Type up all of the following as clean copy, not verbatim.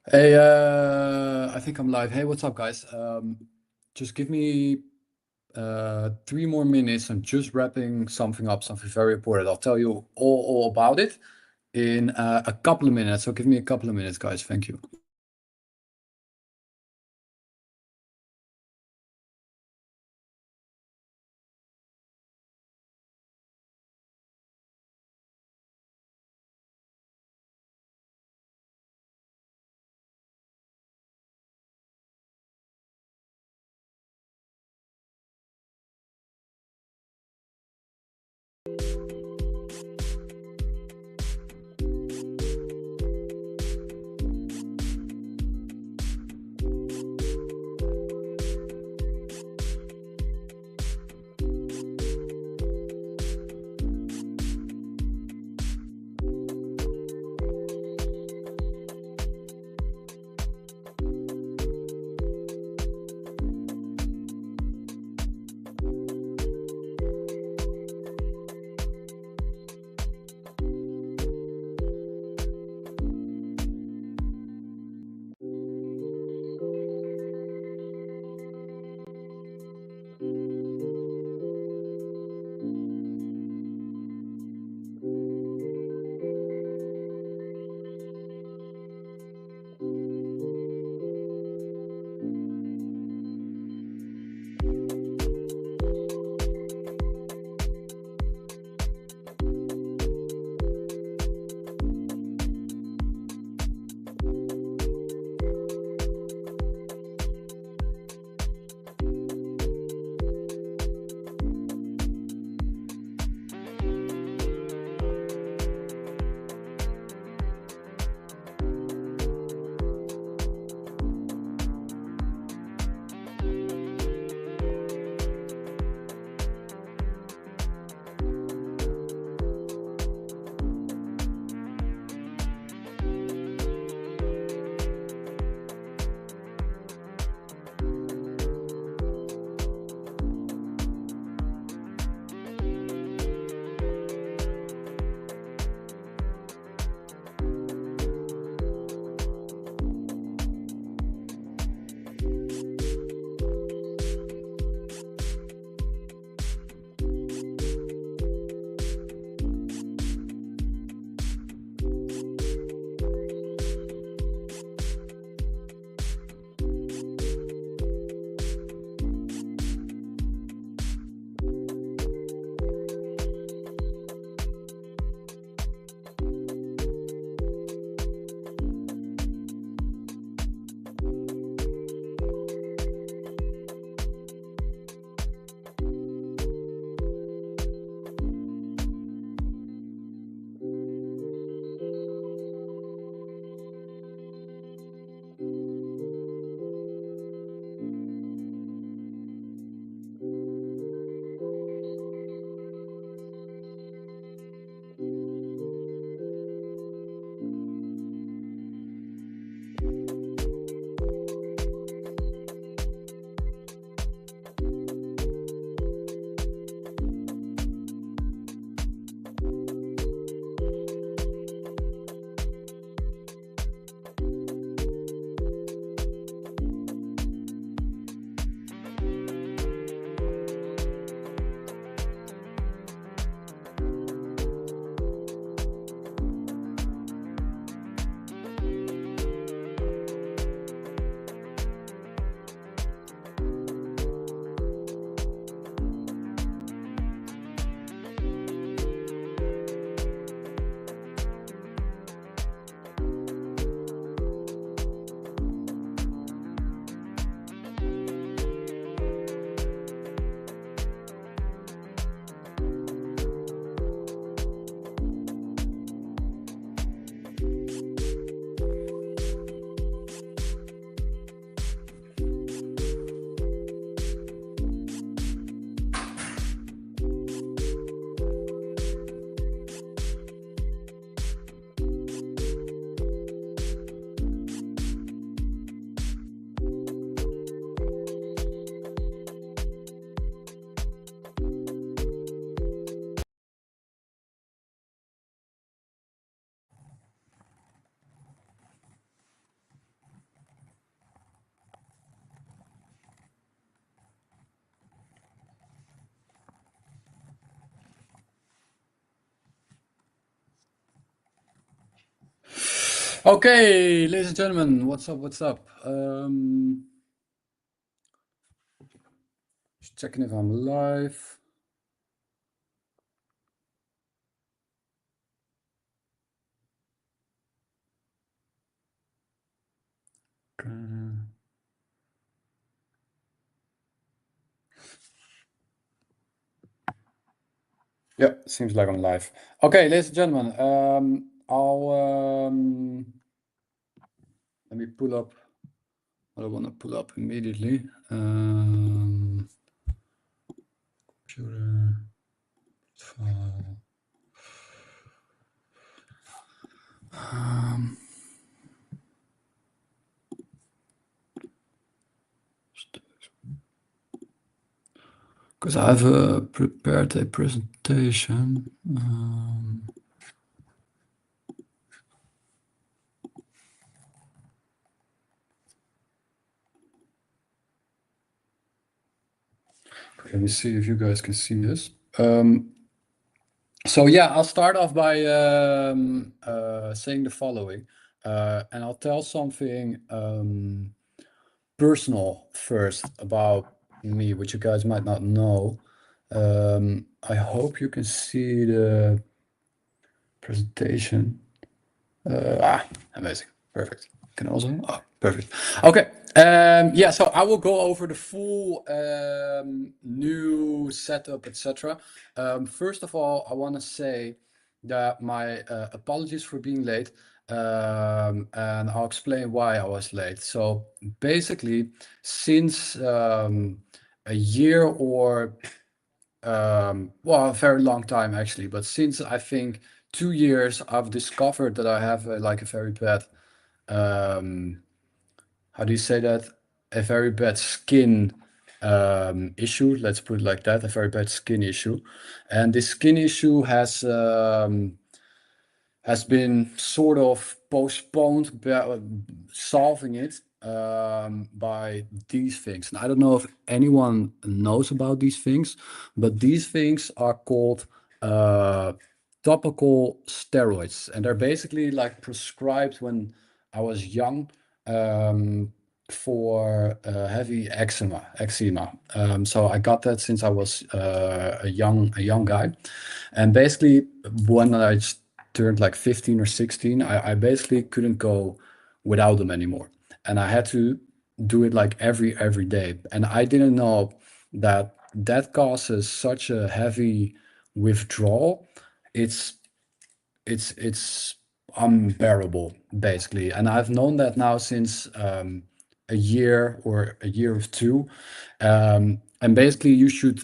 Hey, I think I'm live. Hey, what's up, guys? Just give me 3 more minutes. I'm just wrapping something up, something very important. I'll tell you all about it in a couple of minutes. So give me a couple of minutes, guys. Thank you. Okay, ladies and gentlemen, what's up? What's up? Just checking if I'm live. Yeah, seems like I'm live. Okay, ladies and gentlemen, let me pull up what I want to pull up immediately. Computer file. Because I've prepared a presentation. Let me see if you guys can see this. So yeah, I'll start off by saying the following, and I'll tell something personal first about me, which you guys might not know. I hope you can see the presentation. Amazing. Perfect. Can also. Oh, perfect. Okay. Yeah, so I will go over the full new setup, etc. First of all, I want to say that my apologies for being late, and I'll explain why I was late. So basically, since a year or well, a very long time actually, but since I think 2 years, I've discovered that I have like a very bad, um, how do you say that? A very bad skin issue. Let's put it like that. A very bad skin issue, and this skin issue has been sort of postponed by solving it by these things. And I don't know if anyone knows about these things, but these things are called uh, topical steroids. And they're basically like prescribed when I was young for heavy eczema. So I got that since I was a young guy. And basically, when I turned like 15 or 16, I basically couldn't go without them anymore. And I had to do it like every day. And I didn't know that that causes such a heavy withdrawal. It's it's unbearable basically. And I've known that now since a year or a year or two. And basically you should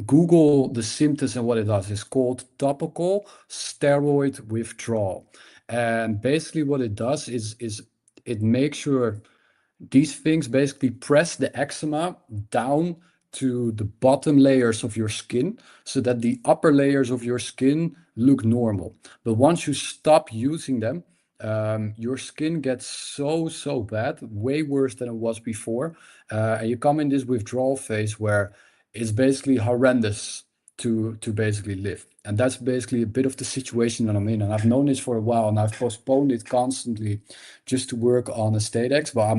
Google the symptoms and what it does. It's called topical steroid withdrawal. And basically what it does is it makes sure these things basically press the eczema down to the bottom layers of your skin so that the upper layers of your skin look normal. But once you stop using them, your skin gets so bad, way worse than it was before. And you come in this withdrawal phase where it's basically horrendous to basically live. And that's basically a bit of the situation that I'm in. And I've known this for a while, and I've postponed it constantly just to work on EstateX. But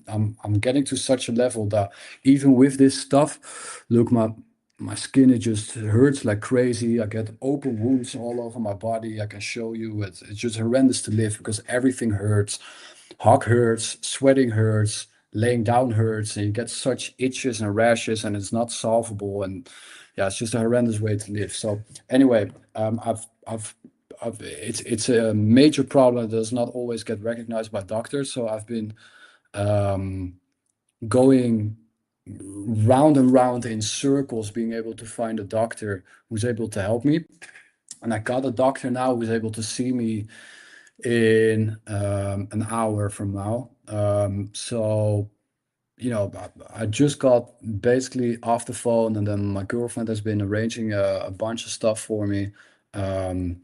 I'm getting to such a level that even with this stuff, look, my skin, it just hurts like crazy. I get open wounds all over my body. I can show you. It's just horrendous to live because everything hurts. Hug hurts, sweating hurts, laying down hurts, and you get such itches and rashes, and it's not solvable. And yeah, it's just a horrendous way to live. So anyway, it's a major problem that does not always get recognized by doctors. So I've been going round and round in circles, being able to find a doctor who's able to help me. And I got a doctor now who's able to see me in an hour from now. So I just got basically off the phone, and then my girlfriend has been arranging a bunch of stuff for me. And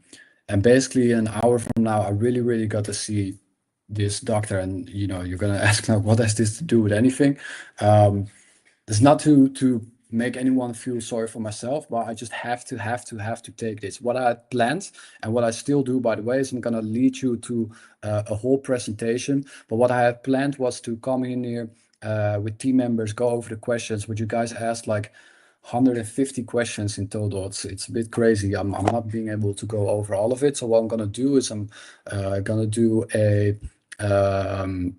basically, an hour from now, I really got to see this doctor. And you're gonna ask now, what has this to do with anything? It's not to make anyone feel sorry for myself, but I just have to take this. What I had planned and what I still do, by the way, is I'm gonna lead you to a whole presentation. But what I had planned was to come in here with team members, go over the questions. But you guys asked like 150 questions in total. It's a bit crazy. I'm not being able to go over all of it. So what I'm gonna do is I'm gonna do I'm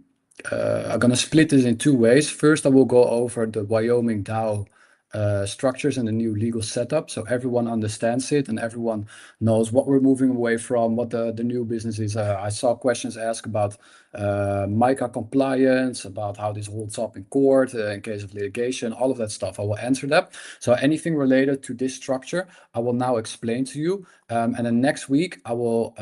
gonna split this in two ways. First, I will go over the Wyoming DAO structures and the new legal setup, so everyone understands it and everyone knows what we're moving away from, what the new business is. I saw questions asked about MiCA compliance, about how this holds up in court in case of litigation, all of that stuff. I will answer that. So anything related to this structure, I will now explain to you. And then next week, I will,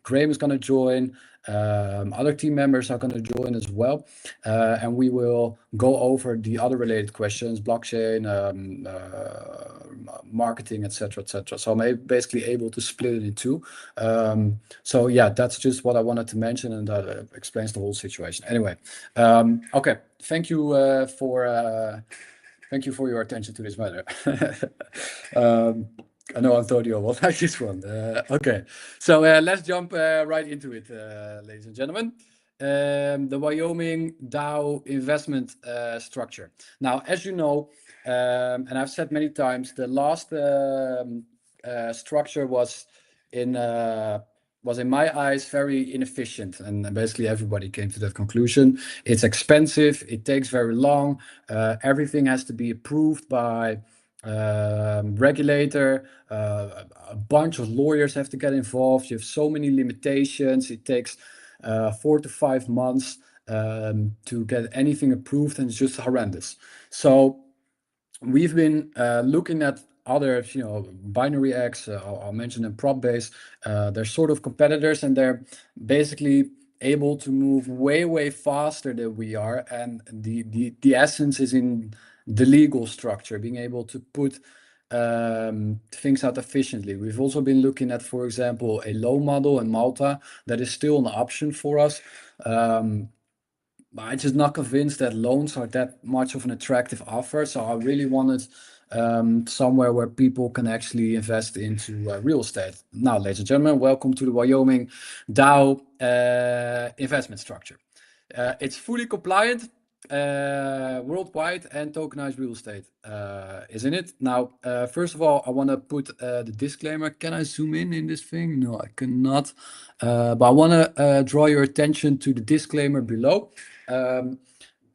Graham is going to join. Other team members are going to join as well, and we will go over the other related questions, blockchain, marketing, etc., etc. So I'm basically able to split it in two. So yeah, that's just what I wanted to mention, and that explains the whole situation. Anyway, okay, thank you for your attention to this matter. I know Antonio will like this one. Okay, so let's jump right into it, ladies and gentlemen. The Wyoming DAO investment structure. Now, as you know, and I've said many times, the last structure was in my eyes very inefficient, and basically everybody came to that conclusion. It's expensive, it takes very long, everything has to be approved by regulator, a bunch of lawyers have to get involved. You have so many limitations. It takes 4 to 5 months to get anything approved, and it's just horrendous. So we've been looking at other, binary X, I'll mention them, prop base. They're sort of competitors, and they're basically able to move way faster than we are. And the essence is in the legal structure, being able to put things out efficiently. We've also been looking at, for example, a loan model in Malta that is still an option for us. But I'm just not convinced that loans are that much of an attractive offer. So I really wanted somewhere where people can actually invest into real estate. Now, ladies and gentlemen, welcome to the Wyoming DAO investment structure. It's fully compliant worldwide and tokenized real estate, isn't it? Now, first of all, I want to put the disclaimer. Can I zoom in this thing? No, I cannot. But I want to draw your attention to the disclaimer below.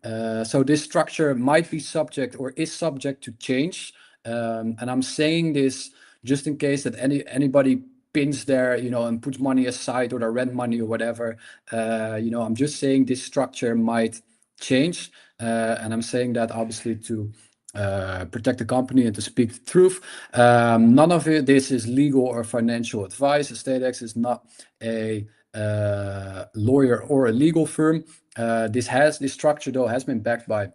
So this structure might be subject or is subject to change. And I'm saying this just in case that anybody pins there, and puts money aside or their rent money or whatever. I'm just saying this structure might change. And I'm saying that obviously to protect the company and to speak the truth. None of this is legal or financial advice. EstateX is not a lawyer or a legal firm. This structure though has been backed by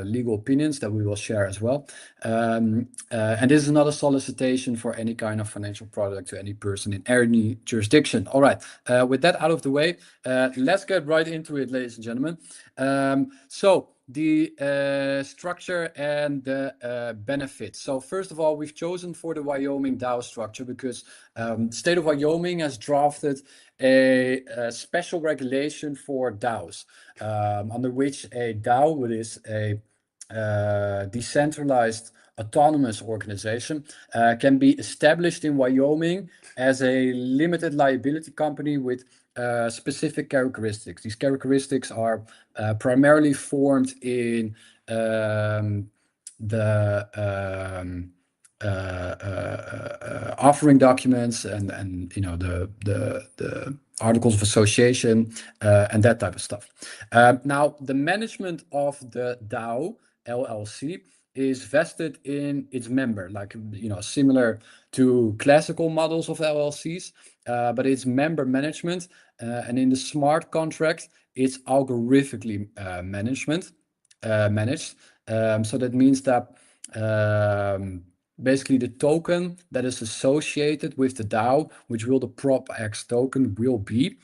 legal opinions that we will share as well. And this is not a solicitation for any kind of financial product to any person in any jurisdiction. All right, with that out of the way, let's get right into it, ladies and gentlemen. So the structure and the benefits. So first of all, we've chosen for the Wyoming DAO structure because the state of Wyoming has drafted a special regulation for DAOs, under which a DAO, which is a decentralized autonomous organization, can be established in Wyoming as a limited liability company with specific characteristics. These characteristics are primarily formed in the offering documents and the articles of association and that type of stuff. Now, the management of the DAO LLC is vested in its member, like similar to classical models of LLCs, but it's member management, and in the smart contract, it's algorithmically managed. So that means that basically the token that is associated with the DAO, which will the prop X token will be,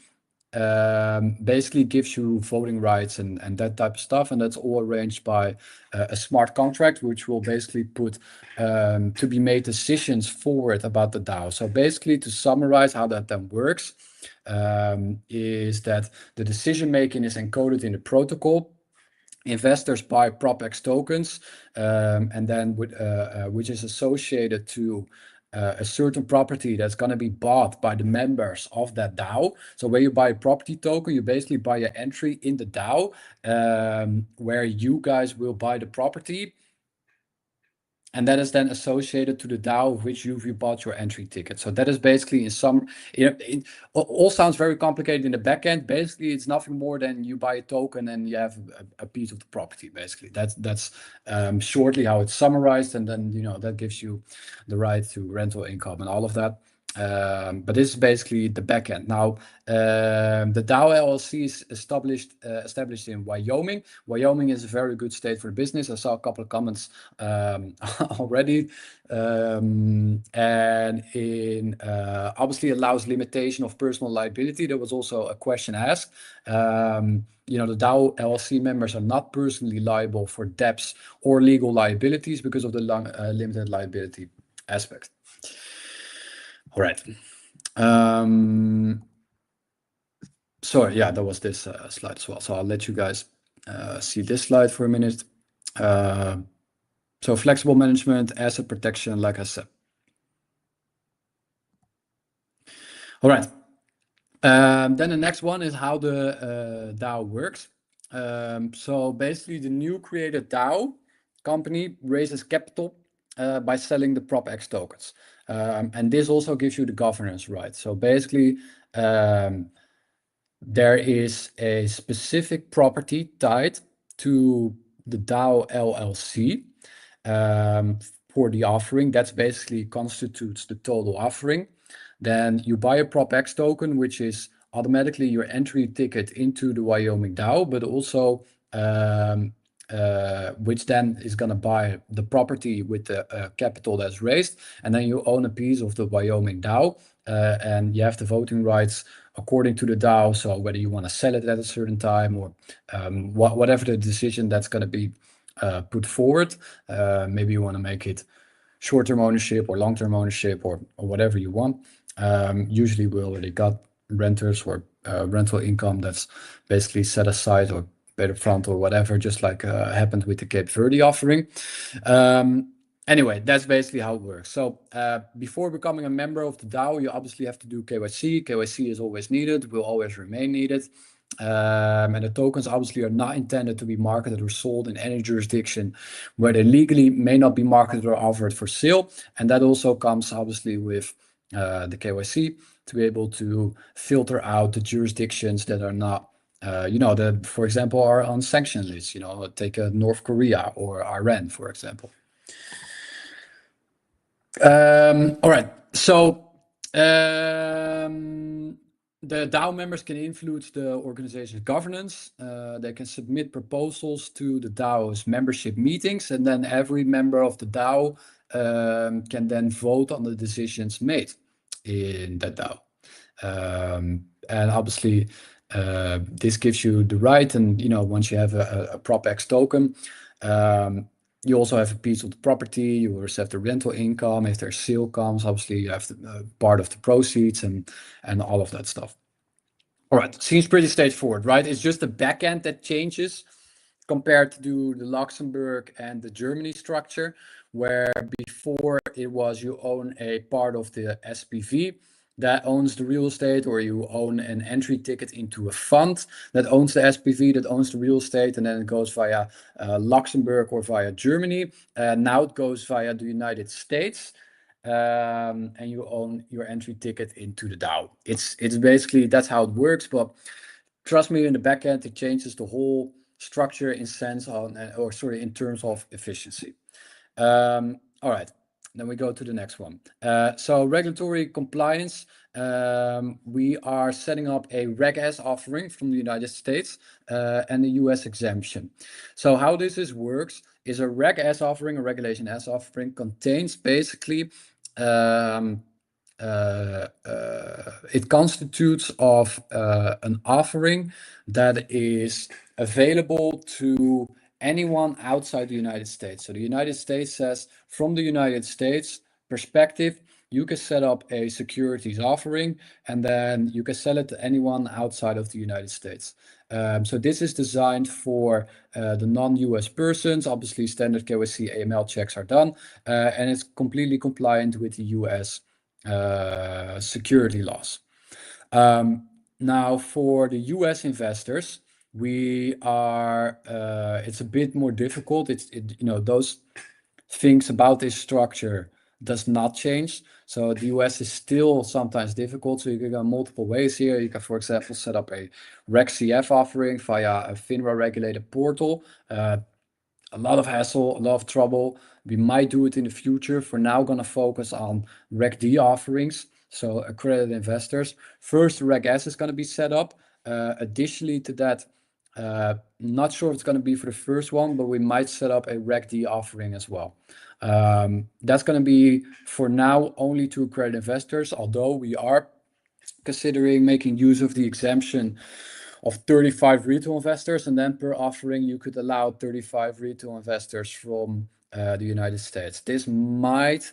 basically gives you voting rights and that type of stuff, and that's all arranged by a smart contract, which will basically put to be made decisions forward about the DAO. So basically, to summarize how that then works, is that the decision making is encoded in the protocol. Investors buy PropX tokens, and then which is associated to a certain property that's going to be bought by the members of that DAO. So when you buy a property token, you basically buy an entry in the DAO, where you guys will buy the property. And that is then associated to the DAO of which you bought your entry ticket. So that is basically in some, it all sounds very complicated in the back end. Basically, it's nothing more than you buy a token and you have a piece of the property. Basically, that's shortly how it's summarized, and then that gives you the right to rental income and all of that. But this is basically the back end. Now, the DAO LLC is established in Wyoming. Wyoming is a very good state for business. I saw a couple of comments already, and in obviously allows limitation of personal liability. There was also a question asked. The DAO LLC members are not personally liable for debts or legal liabilities because of the limited liability aspect. All right. So yeah, that was this slide as well. So I'll let you guys see this slide for a minute. So flexible management, asset protection, like I said. All right. Then the next one is how the DAO works. So basically, the new created DAO company raises capital by selling the PropX tokens. And this also gives you the governance right. So basically, there is a specific property tied to the DAO LLC for the offering. That's basically constitutes the total offering. Then you buy a PropX token, which is automatically your entry ticket into the Wyoming DAO, but also which then is going to buy the property with the capital that's raised, and then you own a piece of the Wyoming DAO, and you have the voting rights according to the DAO. So whether you want to sell it at a certain time or whatever the decision that's going to be put forward, maybe you want to make it short-term ownership or long-term ownership or whatever you want. Usually we already got renters or rental income that's basically set aside or paid up front or whatever, just like happened with the Cape Verde offering. Anyway, that's basically how it works. So before becoming a member of the DAO, you obviously have to do KYC. KYC is always needed, will always remain needed. And the tokens obviously are not intended to be marketed or sold in any jurisdiction where they legally may not be marketed or offered for sale. And that also comes obviously with the KYC to be able to filter out the jurisdictions that are not, that, for example, are on sanction lists. Take North Korea or Iran, for example. All right. So the DAO members can influence the organization's governance. They can submit proposals to the DAO's membership meetings, and then every member of the DAO can then vote on the decisions made in that DAO. And obviously, this gives you the right, and once you have a PropX token, you also have a piece of the property. You will receive the rental income. If there's sale comes, obviously you have the part of the proceeds and all of that stuff. All right, seems pretty straightforward, right? It's just the back end that changes compared to the Luxembourg and the Germany structure, where before it was you own a part of the SPV that owns the real estate, or you own an entry ticket into a fund that owns the SPV, that owns the real estate, and then it goes via Luxembourg or via Germany. Now it goes via the United States, and you own your entry ticket into the DAO. It's basically, that's how it works, but trust me, in the back end, it changes the whole structure in terms of efficiency. All right. Then we go to the next one. So regulatory compliance, we are setting up a Reg S offering from the United States and the US exemption. So how this works is a Reg S offering, a Regulation S offering contains basically it constitutes of an offering that is available to anyone outside the United States. So the United States says, from the United States perspective, you can set up a securities offering, and then you can sell it to anyone outside of the United States. So this is designed for the non-US persons. Obviously, standard KYC AML checks are done, and it's completely compliant with the US security laws. Now, for the US investors, we are, it's a bit more difficult. Those things about this structure does not change. So the US is still sometimes difficult. So you can go multiple ways here. You can, for example, set up a Reg CF offering via a FINRA regulated portal. A lot of hassle, a lot of trouble. We might do it in the future. For now, going to focus on Reg D offerings, so accredited investors. First, Reg S is going to be set up. Additionally to that, not sure if it's going to be for the first one, but we might set up a Reg D offering as well. That's going to be, for now, only to accredited investors, although we are considering making use of the exemption of 35 retail investors, and then per offering you could allow 35 retail investors from the United States. This might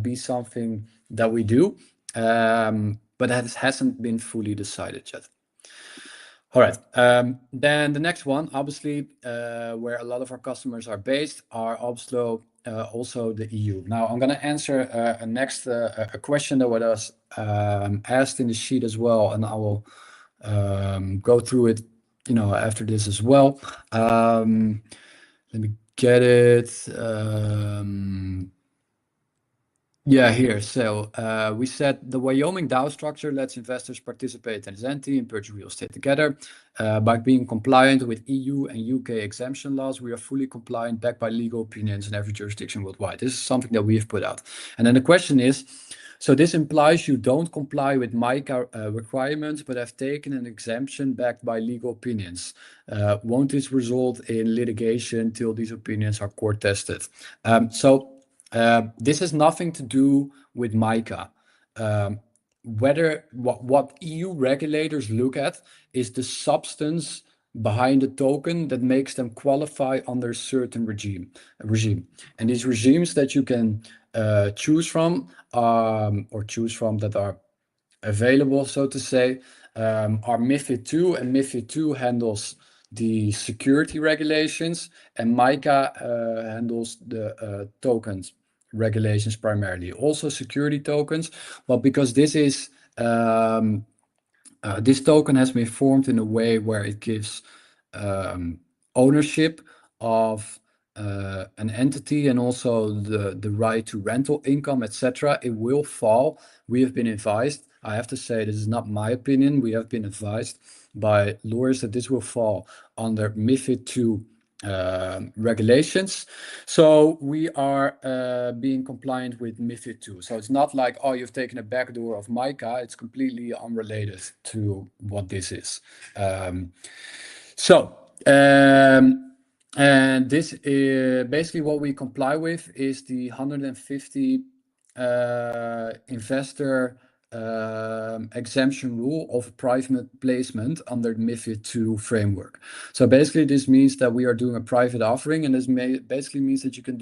be something that we do, but that hasn't been fully decided yet. All right, then the next one, obviously, where a lot of our customers are based, are also the EU. Now, I'm going to answer a question that was asked in the sheet as well, and I will go through it, after this as well. Let me get it. Yeah, here. So we said the Wyoming DAO structure lets investors participate in this entity and purchase real estate together. By being compliant with EU and UK exemption laws, we are fully compliant, backed by legal opinions in every jurisdiction worldwide. This is something that we have put out. And then the question is, so this implies you don't comply with MiCA requirements, but have taken an exemption backed by legal opinions. Won't this result in litigation till these opinions are court tested? This has nothing to do with MiCA. What EU regulators look at is the substance behind the token that makes them qualify under a certain regime. And these regimes that you can choose from that are available, so to say, are MiFID II, and MiFID II handles the security regulations, and MiCA handles the tokens regulations primarily. Also security tokens, but because this is this token has been formed in a way where it gives ownership of an entity and also the right to rental income, etc. It will fall. We have been advised. I have to say, this is not my opinion. We have been advised by lawyers that this will fall under MiFID II regulations. So we are being compliant with MiFID II. So it's not like, oh, you've taken a backdoor of MiCA. It's completely unrelated to what this is. And this is basically what we comply with is the 150 investor exemption rule of private placement under the MiFID II framework. So basically this means that we are doing a private offering, and this basically means that you can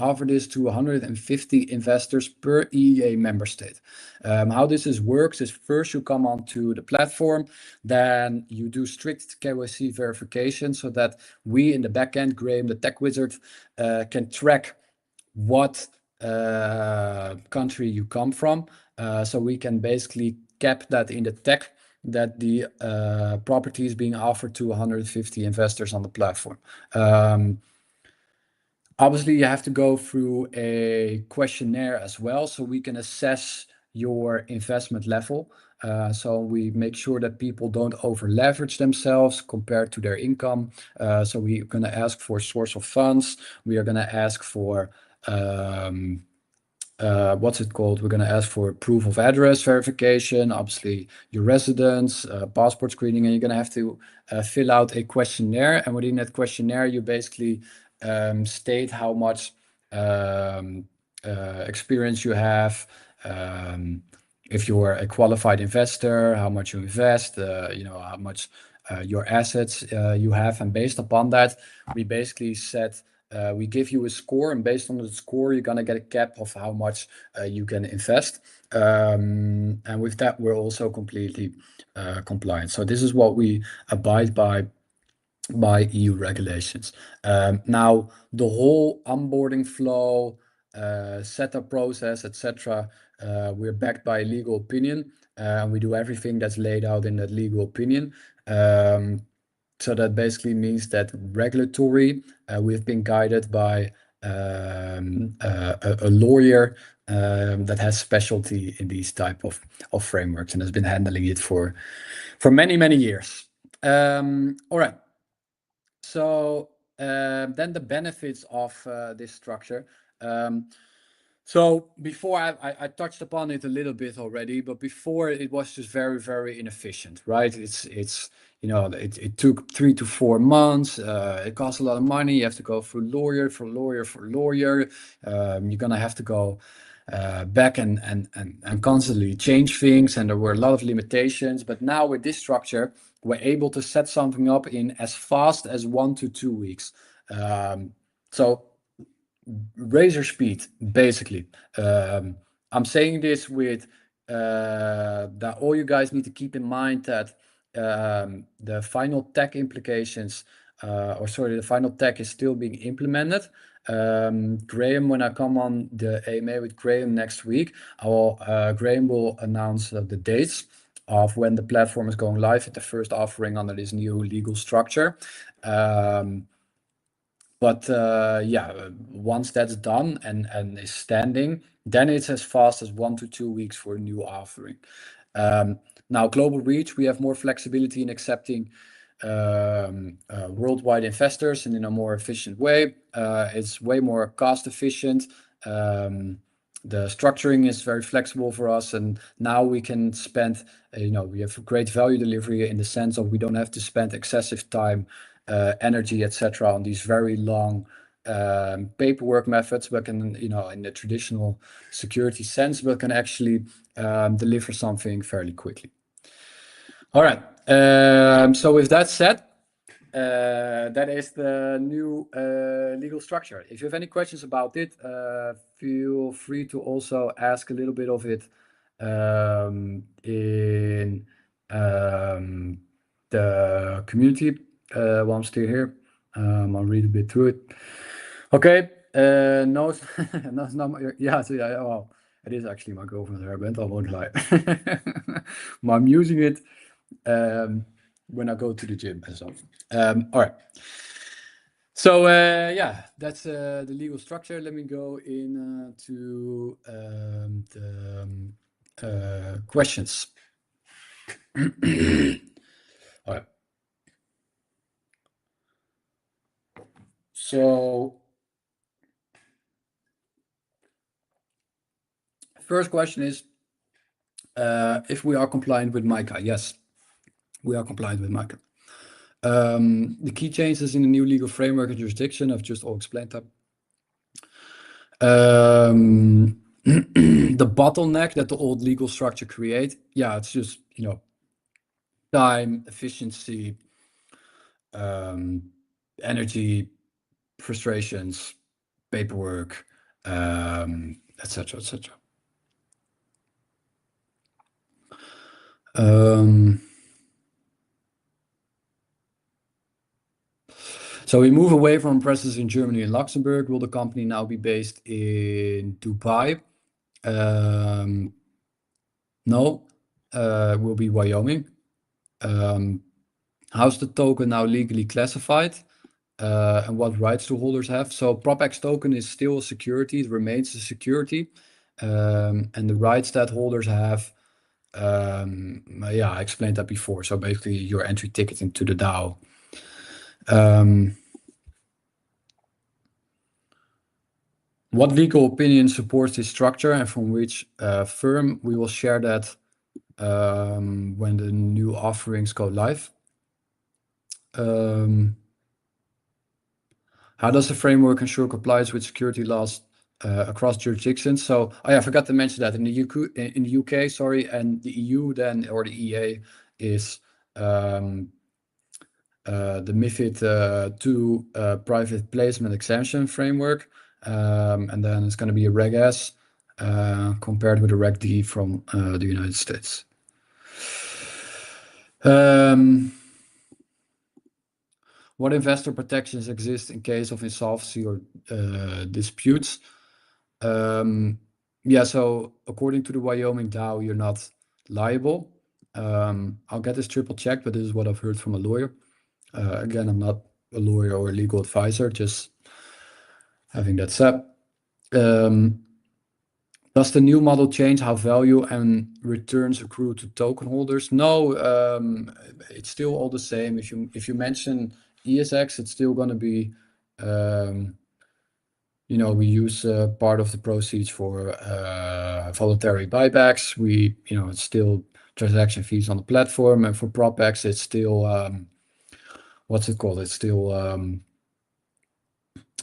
offer this to 150 investors per EEA member state. How this works is, first you come onto the platform, then you do strict KYC verification so that we in the backend, Graham, the tech wizard, can track what country you come from, so we can basically cap that in the tech that the property is being offered to 150 investors on the platform. Obviously, you have to go through a questionnaire as well, so we can assess your investment level. So we make sure that people don't over leverage themselves compared to their income. So we're going to ask for source of funds. We are going to ask for what's it called? We're going to ask for proof of address verification, obviously your residence, passport screening, and you're going to have to fill out a questionnaire. And within that questionnaire, you basically state how much experience you have, if you're a qualified investor, how much you invest, how much your assets you have. And based upon that, we basically set, we give you a score, and based on the score, you're gonna get a cap of how much you can invest. And with that, we're also completely compliant. So this is what we abide by EU regulations. Now, the whole onboarding flow, setup process, etc., we're backed by a legal opinion, and we do everything that's laid out in that legal opinion. So that basically means that regulatory, we've been guided by a lawyer that has specialty in these type of frameworks and has been handling it for many years. All right. So then the benefits of this structure. So before I touched upon it a little bit already, but before it was just very inefficient, right? It took 3 to 4 months. It costs a lot of money. You have to go through lawyer for lawyer for lawyer. You're gonna have to go back and constantly change things, and there were a lot of limitations. But now with this structure, we're able to set something up in as fast as 1 to 2 weeks. So razor speed, basically. I'm saying this with that all you guys need to keep in mind that the final tech implications, the final tech is still being implemented. Graham, when I come on the AMA with Graham next week, Graham will announce the dates of when the platform is going live at the first offering under this new legal structure. But once that's done and is standing, then it's as fast as 1 to 2 weeks for a new offering. Now, global reach, we have more flexibility in accepting worldwide investors and in a more efficient way. It's way more cost efficient. The structuring is very flexible for us, and now we can spend, we have great value delivery in the sense of we don't have to spend excessive time, energy, etc., on these very long paperwork methods, but can, in the traditional security sense, but can actually deliver something fairly quickly. All right. So with that said, that is the new legal structure. If you have any questions about it, feel free to also ask a little bit of it in the community while I'm still here. I'll read a bit through it. Okay. No, it's not my, well, it is actually my girlfriend's hairband, I won't lie. But I'm using it when I go to the gym and stuff. All right. So that's the legal structure. Let me go into the questions. All right. So first question is if we are compliant with MiCA. Yes, we are compliant with MiCA. The key changes in the new legal framework and jurisdiction, I've just all explained that. The bottleneck that the old legal structure create, it's just, time, efficiency, energy, frustrations, paperwork, etc. So we move away from presence in Germany and Luxembourg. Will the company now be based in Dubai? No, will be Wyoming. How's the token now legally classified? And what rights do holders have? So PropX token is still a security, it remains a security. And the rights that holders have, I explained that before. So basically your entry ticket into the DAO. What legal opinion supports this structure and from which firm? We will share that when the new offerings go live. How does the framework ensure compliance with security laws across jurisdictions. So, oh yeah, I forgot to mention that in the UK, sorry, and the EU then, or the EA, is the MiFID II private placement exemption framework. And then it's going to be a Reg S compared with a Reg D from the United States. What investor protections exist in case of insolvency or disputes? Yeah, so according to the Wyoming DAO, you're not liable. I'll get this triple checked, but this is what I've heard from a lawyer. Again, I'm not a lawyer or a legal advisor, just having that said. Does the new model change how value and returns accrue to token holders? No, it's still all the same. If you mention ESX, it's still going to be, we use part of the proceeds for voluntary buybacks. It's still transaction fees on the platform, and for PropX, it's still what's it called? It's still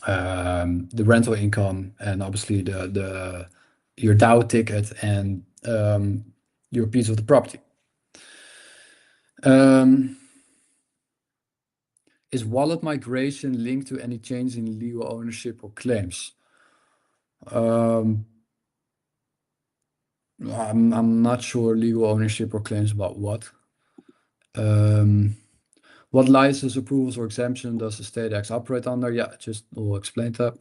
the rental income, and obviously your DAO ticket and your piece of the property. Is wallet migration linked to any change in legal ownership or claims? I'm not sure legal ownership or claims about what. What license approvals or exemption does EstateX operate under? Yeah, just will explain that.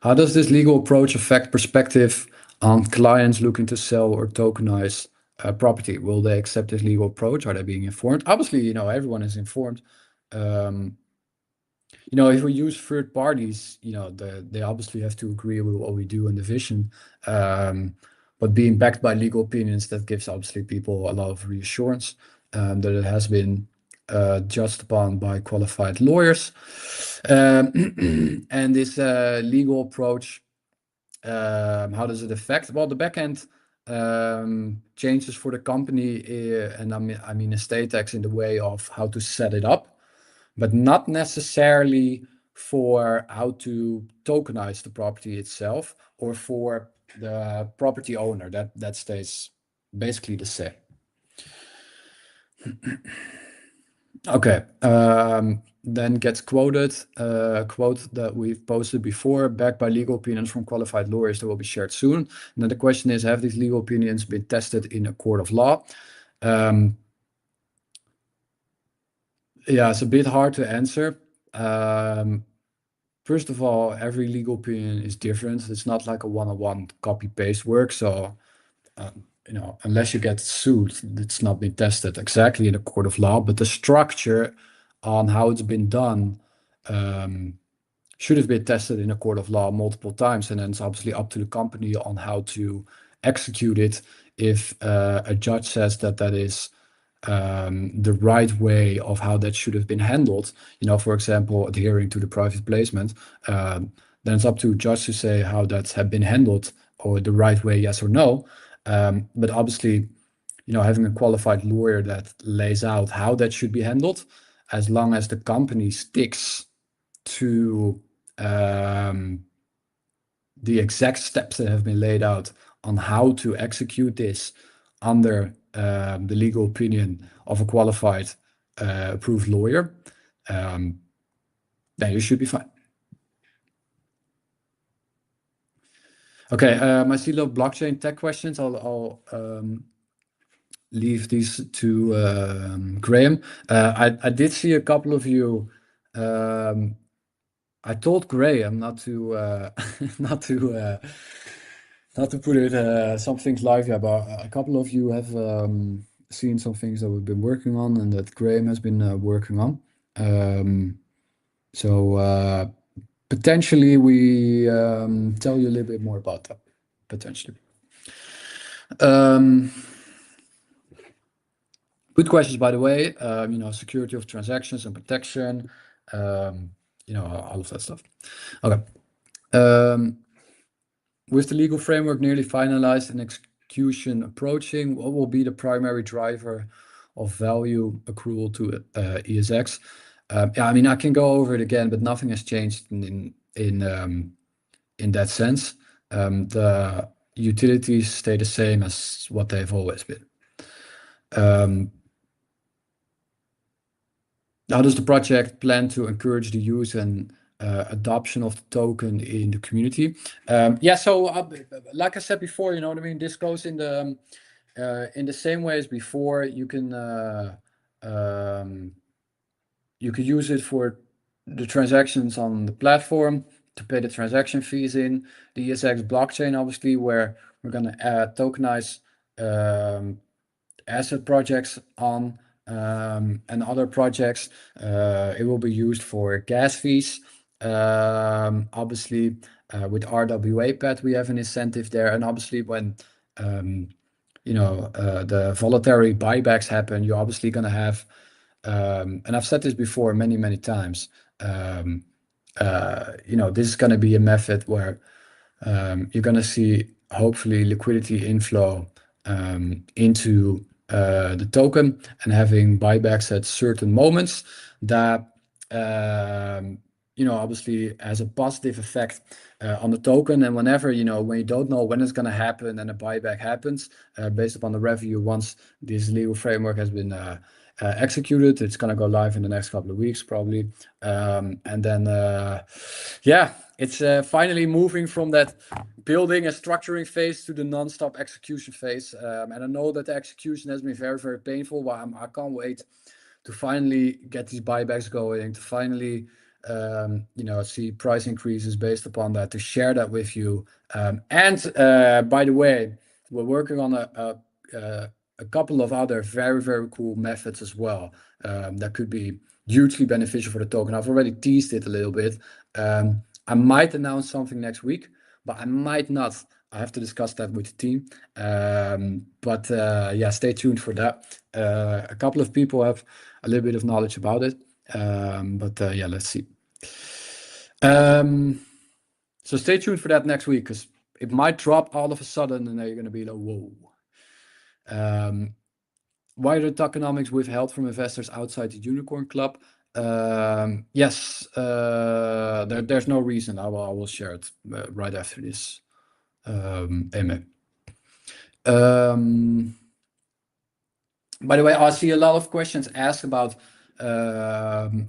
How does this legal approach affect perspective on clients looking to sell or tokenize property? Will they accept this legal approach? Are they being informed? Obviously, everyone is informed. If we use third parties, they obviously have to agree with what we do in the vision. But being backed by legal opinions, that gives obviously people a lot of reassurance that it has been judged upon by qualified lawyers. And this legal approach, how does it affect? Well, the backend changes for the company, and I mean EstateX in the way of how to set it up, but not necessarily for how to tokenize the property itself or for the property owner. That stays basically the same. Okay, then gets quoted, quote that we've posted before, backed by legal opinions from qualified lawyers that will be shared soon. And then the question is, have these legal opinions been tested in a court of law? Yeah, it's a bit hard to answer. First of all, every legal opinion is different. It's not like a one-on-one copy-paste work. So, unless you get sued, it's not been tested exactly in a court of law. But the structure on how it's been done should have been tested in a court of law multiple times. And then it's obviously up to the company on how to execute it. If a judge says that is the right way of how that should have been handled, for example, adhering to the private placement, then it's up to a judge to say how that's have been handled, or the right way, yes or no. But obviously, having a qualified lawyer that lays out how that should be handled, as long as the company sticks to the exact steps that have been laid out on how to execute this under the legal opinion of a qualified approved lawyer, then you should be fine. Okay, I see a lot of blockchain tech questions. I'll leave these to Graham. I did see a couple of you. I told Graham not to not to put it some things live yet, but a couple of you have seen some things that we've been working on and that Graham has been working on. So potentially we tell you a little bit more about that, potentially. Good questions, by the way. Security of transactions and protection, all of that stuff. Okay. With the legal framework nearly finalized and execution approaching, what will be the primary driver of value accrual to ESX? I can go over it again, but nothing has changed in in that sense. The utilities stay the same as what they've always been. How does the project plan to encourage the use and adoption of the token in the community? Yeah, so like I said before, you know what I mean. This goes in the same way as before. You can use it for the transactions on the platform to pay the transaction fees in the ESX blockchain, obviously, where we're going to tokenize asset projects on and other projects. It will be used for gas fees. Obviously, with RWA pad, we have an incentive there. And obviously, when the voluntary buybacks happen, you're obviously going to have, and I've said this before many times, this is going to be a method where you're going to see hopefully liquidity inflow into the token and having buybacks at certain moments that obviously has a positive effect on the token. And whenever when you don't know when it's going to happen and a buyback happens, based upon the revenue, once this legal framework has been executed, it's going to go live in the next couple of weeks probably, and then it's finally moving from that building and structuring phase to the non-stop execution phase. And I know that the execution has been very painful, but I can't wait to finally get these buybacks going, to finally see price increases based upon that, to share that with you. And by the way, we're working on a couple of other very cool methods as well that could be hugely beneficial for the token. I've already teased it a little bit. I might announce something next week, but I might not. I have to discuss that with the team. But yeah, stay tuned for that. A couple of people have a little bit of knowledge about it. But yeah, let's see. So stay tuned for that next week, because it might drop all of a sudden and then you're going to be like, whoa. Why are the tokenomics withheld from investors outside the Unicorn Club? Yes, there's no reason. I will share it right after this, AMA. By the way, I see a lot of questions asked about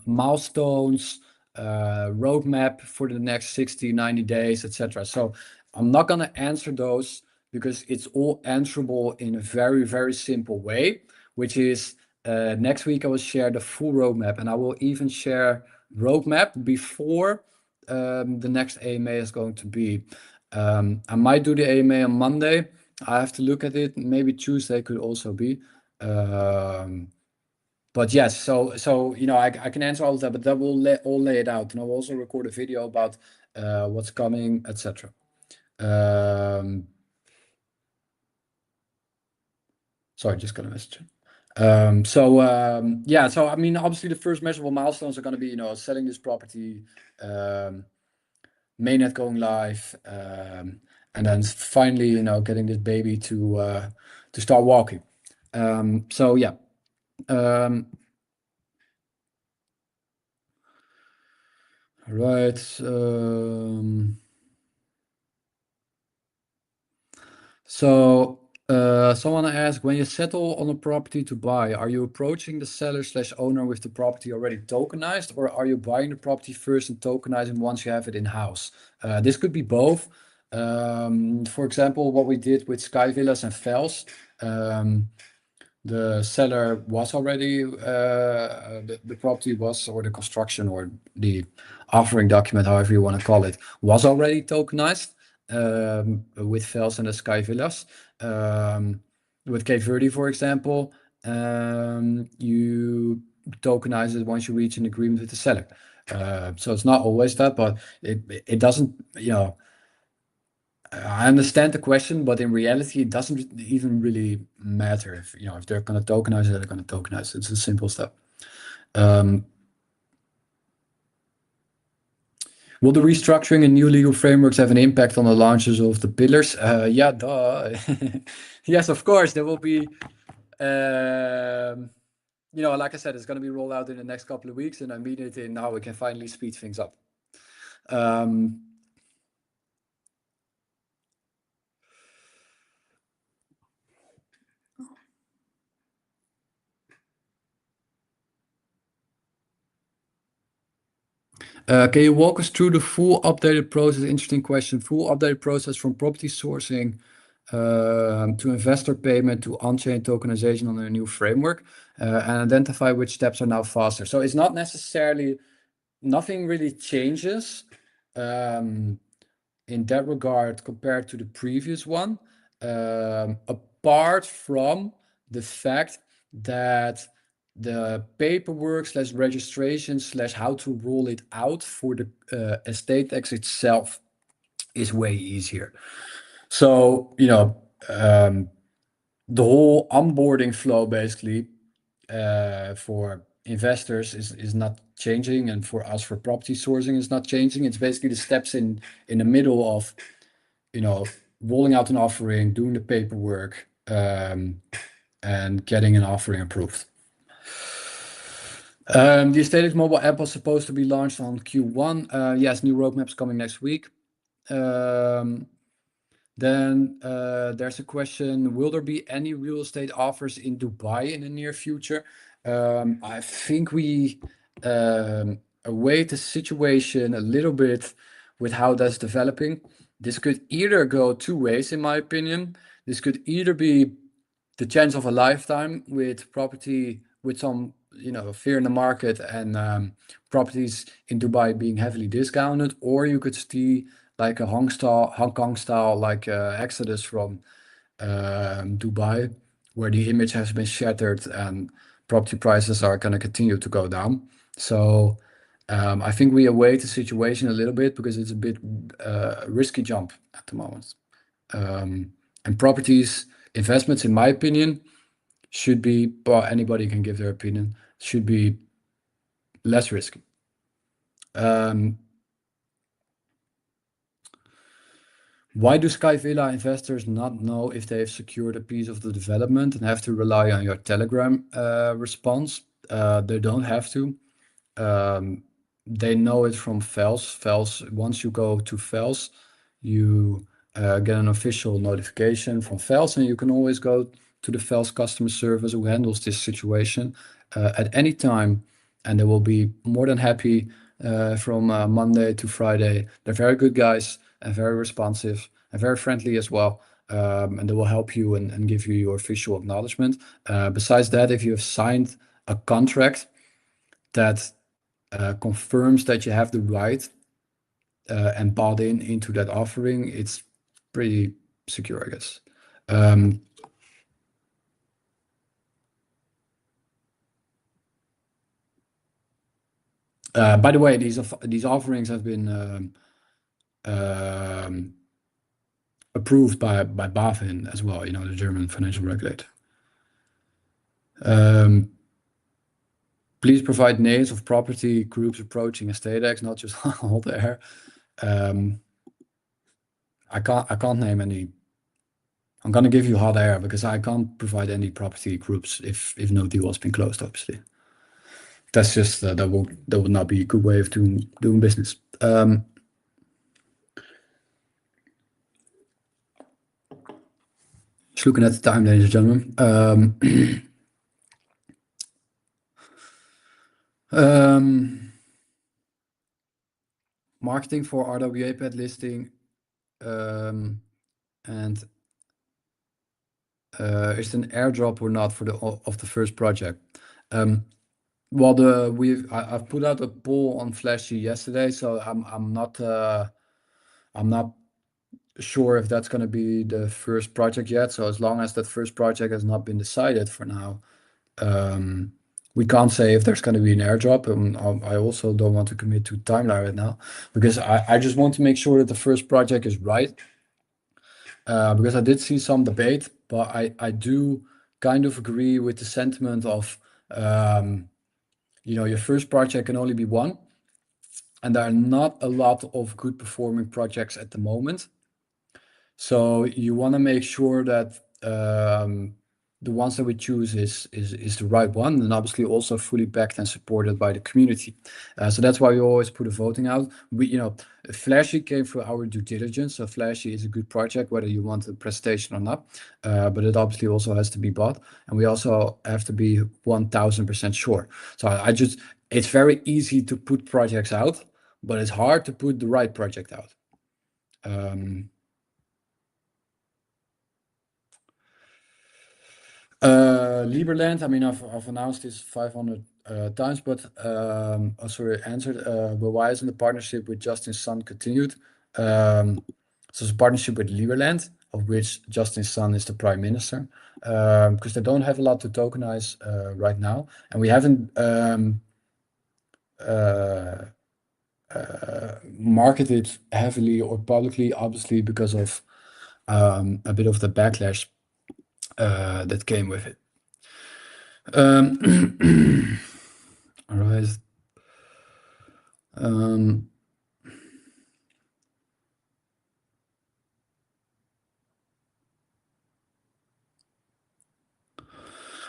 milestones, roadmap for the next 60, 90 days, etc. So I'm not going to answer those because it's all answerable in a very simple way, which is next week I will share the full roadmap, and I will even share roadmap before the next AMA is going to be. I might do the AMA on Monday. I have to look at it. Maybe Tuesday could also be. But yes, so I can answer all of that, but that will lay it out, and I'll also record a video about what's coming, etc. Sorry, just got a message. Yeah, so I mean, obviously the first measurable milestones are going to be selling this property, mainnet going live, and then finally getting this baby to start walking. So yeah. Right. So someone asked, when you settle on a property to buy, are you approaching the seller/owner with the property already tokenized, or are you buying the property first and tokenizing once you have it in-house? This could be both. For example, what we did with Sky Villas and Fels, the seller was already, the property was, or the construction or the offering document, however you want to call it, was already tokenized with Vels and the Sky Villas. With Cape Verde, for example, you tokenize it once you reach an agreement with the seller. So it's not always that, but it doesn't, I understand the question, but in reality, it doesn't even really matter if they're going to tokenize it, they're going to tokenize it. It's a simple step. Will the restructuring and new legal frameworks have an impact on the launches of the pillars? Yeah, duh. Yes, of course. There will be, like I said, it's going to be rolled out in the next couple of weeks, and immediately now we can finally speed things up. Um, can you walk us through the full updated process? Interesting question. Full updated process from property sourcing to investor payment to on-chain tokenization on a new framework, and identify which steps are now faster. So it's not necessarily, nothing really changes in that regard compared to the previous one, apart from the fact that the paperwork slash registration slash how to roll it out for the EstateX itself is way easier. So, the whole onboarding flow basically for investors is not changing, and for us for property sourcing is not changing. It's basically the steps in the middle of rolling out an offering, doing the paperwork, and getting an offering approved. The EstateX mobile app was supposed to be launched on Q1. Yes, new roadmaps coming next week. Then there's a question, will there be any real estate offers in Dubai in the near future? I think we await the situation a little bit with how that's developing. This could either go two ways, in my opinion. This could either be the chance of a lifetime with property, with some fear in the market, and properties in Dubai being heavily discounted, or you could see like a Hong Kong style, like Exodus from Dubai, where the image has been shattered and property prices are going to continue to go down. So I think we await the situation a little bit because it's a bit risky jump at the moment. And properties investments, in my opinion, should be, but anybody can give their opinion, should be less risky. Why do Sky Villa investors not know if they've secured a piece of the development and have to rely on your Telegram response? They don't have to. They know it from FELS. Once you go to FELS, you get an official notification from FELS, and you can always go to the FELS customer service who handles this situation at any time, and they will be more than happy from Monday to Friday. They're very good guys and very responsive and very friendly as well. And they will help you and give you your official acknowledgement. Besides that, if you have signed a contract that confirms that you have the right and bought into that offering, it's pretty secure, I guess. By the way, these offerings have been approved by BaFin as well, the German financial regulator. Please provide names of property groups approaching EstateX, not just hot air. I can't name any. I'm gonna give you hot air because I can't provide any property groups if no deal has been closed, obviously. That's just that would not be a good way of doing business. Just looking at the time, ladies and gentlemen. Marketing for RWA pad listing, and is it an airdrop or not for the first project? Well, I've put out a poll on Flashy yesterday, so I'm not sure if that's going to be the first project yet. So as long as that first project has not been decided for now, we can't say if there's going to be an airdrop. I also don't want to commit to timeline right now because I just want to make sure that the first project is right. Because I did see some debate, but I do kind of agree with the sentiment of your first project can only be one, and there are not a lot of good performing projects at the moment. So you want to make sure that the ones that we choose is the right one, and obviously also fully backed and supported by the community. So that's why we always put a voting out. Flashy came through our due diligence. So Flashy is a good project, whether you want a presentation or not. But it obviously also has to be bought, and we also have to be 1000% sure. So it's very easy to put projects out, but it's hard to put the right project out. Liberland, I mean, I've announced this 500 times, but answered. But why isn't the partnership with Justin's son continued? So it's a partnership with Liberland, of which Justin's son is the prime minister, because they don't have a lot to tokenize right now, and we haven't marketed heavily or publicly, obviously, because of a bit of the backlash that came with it. All right.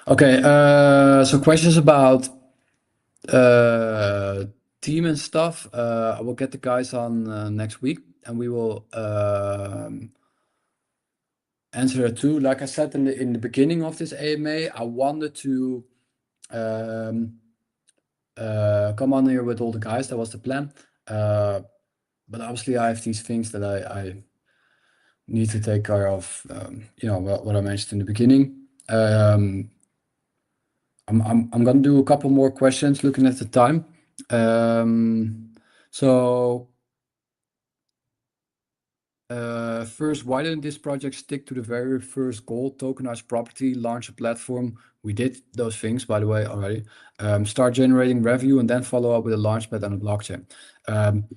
Okay. So questions about team and stuff. I will get the guys on next week, and we will answer it too. Like I said in the beginning of this AMA, I wanted to come on here with all the guys. That was the plan. But obviously, I have these things that I need to take care of. What I mentioned in the beginning. I'm gonna do a couple more questions looking at the time. First, why didn't this project stick to the very first goal, tokenize property, launch a platform? We did those things, by the way, already. Start generating revenue and then follow up with a launchpad and a blockchain.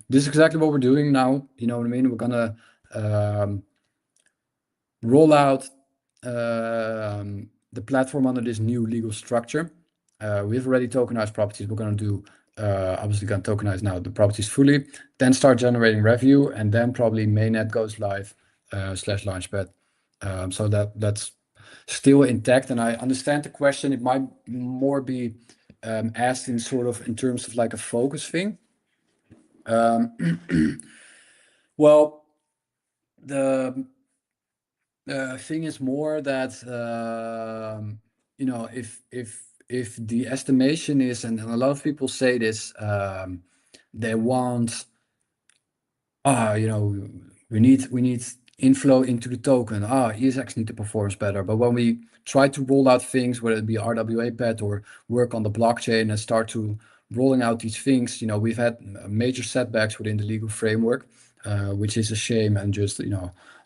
This is exactly what we're doing now. You know what I mean? We're gonna roll out the platform under this new legal structure. We've already tokenized properties. We're going to do, obviously going to tokenize now the properties fully, then start generating revenue, and then probably mainnet goes live slash launchpad. So that's still intact. And I understand the question. It might more be asked in sort of in terms of like a focus thing. Well, the thing is more that if the estimation is, and a lot of people say this, they want, we need inflow into the token. ESX need to perform better. But when we try to roll out things, whether it be RWA pad or work on the blockchain and start to rolling out these things, we've had major setbacks within the legal framework, which is a shame and just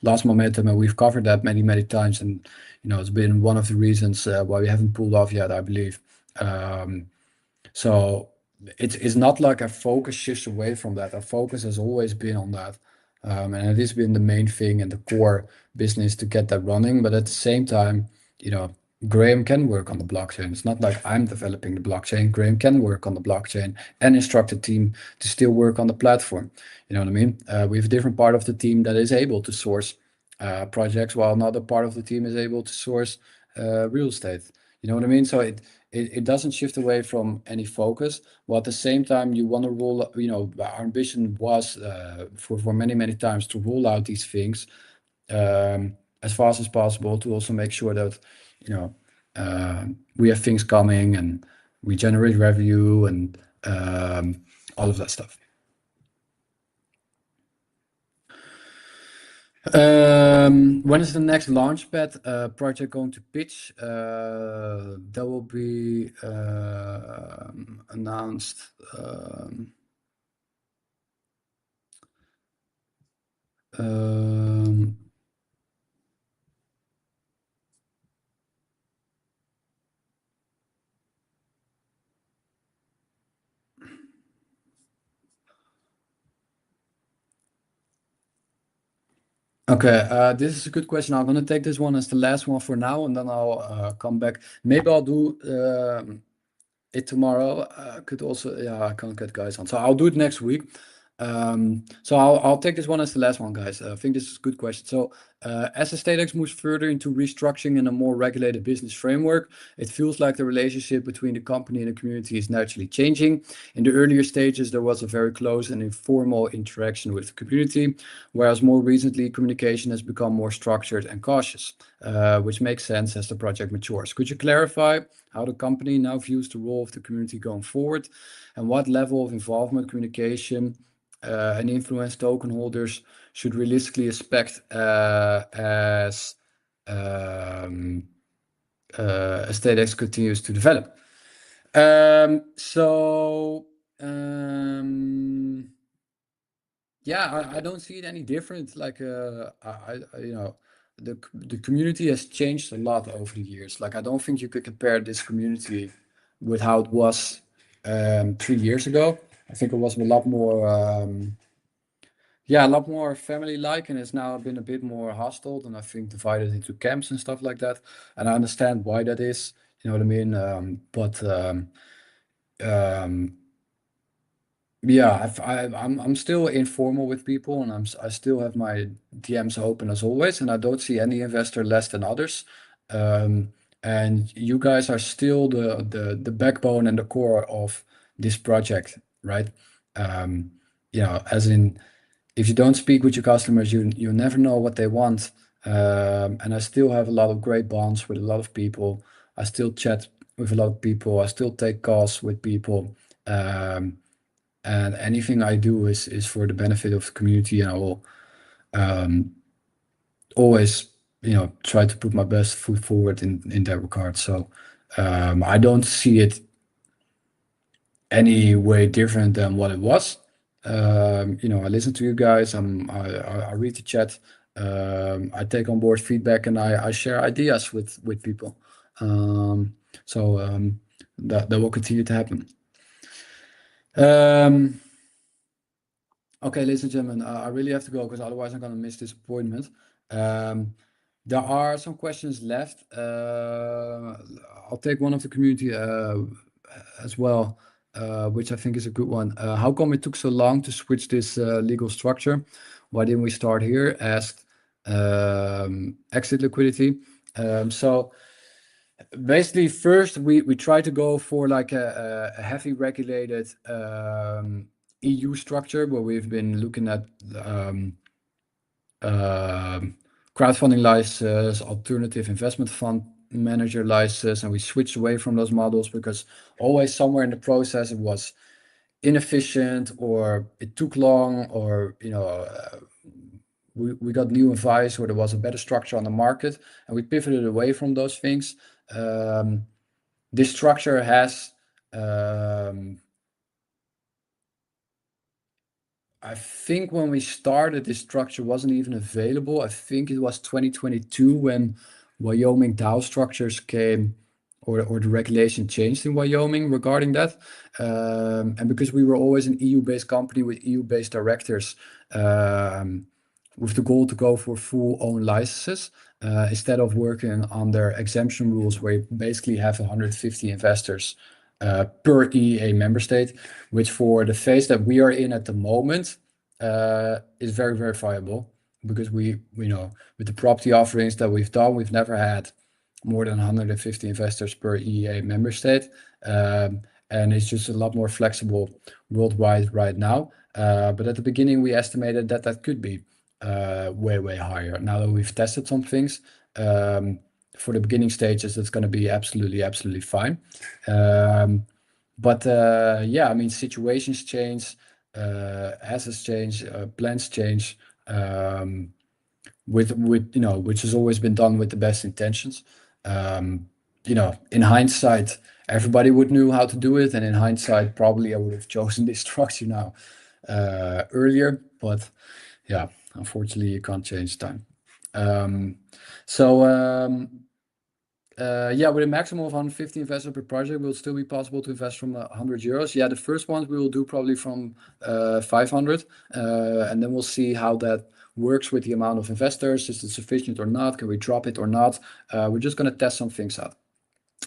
lost momentum, and we've covered that many times, and it's been one of the reasons why we haven't pulled off yet, I believe. So it's not like our focus shifts away from that. Our focus has always been on that, and it has been the main thing and the core business to get that running. But at the same time, Graham can work on the blockchain. It's not like I'm developing the blockchain. Graham can work on the blockchain and instruct the team to still work on the platform. You know what I mean? We have a different part of the team that is able to source projects, while another part of the team is able to source real estate. You know what I mean? So it doesn't shift away from any focus. While at the same time, you want to roll. Our ambition was for many times to roll out these things as fast as possible, to also make sure that we have things coming and we generate revenue and all of that stuff. When is the next launchpad project going to pitch? That will be announced. Okay, this is a good question. I'm gonna take this one as the last one for now, and then I'll come back. Maybe I'll do it tomorrow. Could also, yeah, I can't get guys on, so I'll do it next week. So I'll take this one as the last one, guys. I think this is a good question. So as EstateX moves further into restructuring in a more regulated business framework, it feels like the relationship between the company and the community is naturally changing. In the earlier stages, there was a very close and informal interaction with the community, whereas more recently, communication has become more structured and cautious, which makes sense as the project matures. Could you clarify how the company now views the role of the community going forward, and what level of involvement, communication, and influence token holders should realistically expect as StateX continues to develop? So yeah, I don't see it any different. Like the community has changed a lot over the years. Like I don't think you could compare this community with how it was 3 years ago. I think it was a lot more a lot more family-like, and it's now been a bit more hostile and I think divided into camps and stuff like that. And I understand why that is, you know what I mean? Um, yeah, I'm still informal with people, and I still have my DMs open as always, and I don't see any investor less than others. Um, and you guys are still the backbone and the core of this project, right? Um, as in, if you don't speak with your customers, you never know what they want. And I still have a lot of great bonds with a lot of people. I still chat with a lot of people. I still take calls with people. And anything I do is for the benefit of the community, and I will always, try to put my best foot forward in that regard. So I don't see it any way different than what it was. I listen to you guys. I read the chat. I take on board feedback, and I share ideas with people. So that will continue to happen. Okay, ladies and gentlemen, I really have to go because otherwise I'm going to miss this appointment. There are some questions left. I'll take one of the community as well, which I think is a good one. How come it took so long to switch this legal structure? Why didn't we start here? Asked Exit Liquidity. So basically, first we try to go for like a heavy regulated EU structure, where we've been looking at crowdfunding license, alternative investment fund manager license, and we switched away from those models because always somewhere in the process it was inefficient, or it took long, or we got new advice, or there was a better structure on the market, and we pivoted away from those things. This structure has I think when we started, this structure wasn't even available. I think it was 2022 when Wyoming DAO structures came, or the regulation changed in Wyoming regarding that. And because we were always an EU-based company with EU-based directors, with the goal to go for full own licenses, instead of working under exemption rules where you basically have 150 investors per EEA member state, which for the phase that we are in at the moment is very verifiable, because we know with the property offerings that we've done, we've never had more than 150 investors per EEA member state. And it's just a lot more flexible worldwide right now. But at the beginning, we estimated that that could be way higher. Now that we've tested some things, for the beginning stages, it's going to be absolutely fine. But yeah, I mean, situations change, assets change, plans change, with which has always been done with the best intentions. In hindsight, everybody would knew how to do it, and in hindsight, probably I would have chosen this structure now earlier. But yeah, unfortunately, you can't change time. Yeah, with a maximum of 150 investors per project, will it still be possible to invest from 100 euros? Yeah, the first ones we will do probably from 500, and then we'll see how that works with the amount of investors. Is it sufficient or not? Can we drop it or not? We're just going to test some things out.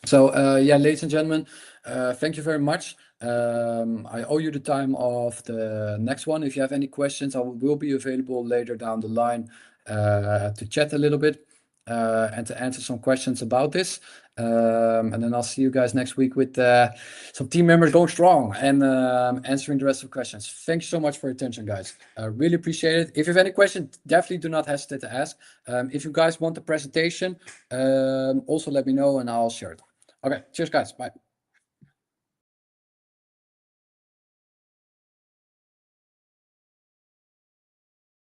So yeah, ladies and gentlemen, thank you very much. I owe you the time of the next one. If you have any questions, I will be available later down the line to chat a little bit and to answer some questions about this. And then I'll see you guys next week with some team members going strong and answering the rest of the questions. Thanks so much for your attention, guys. I really appreciate it. If you have any questions, definitely do not hesitate to ask. If you guys want the presentation, also let me know and I'll share it. Okay, cheers, guys. Bye.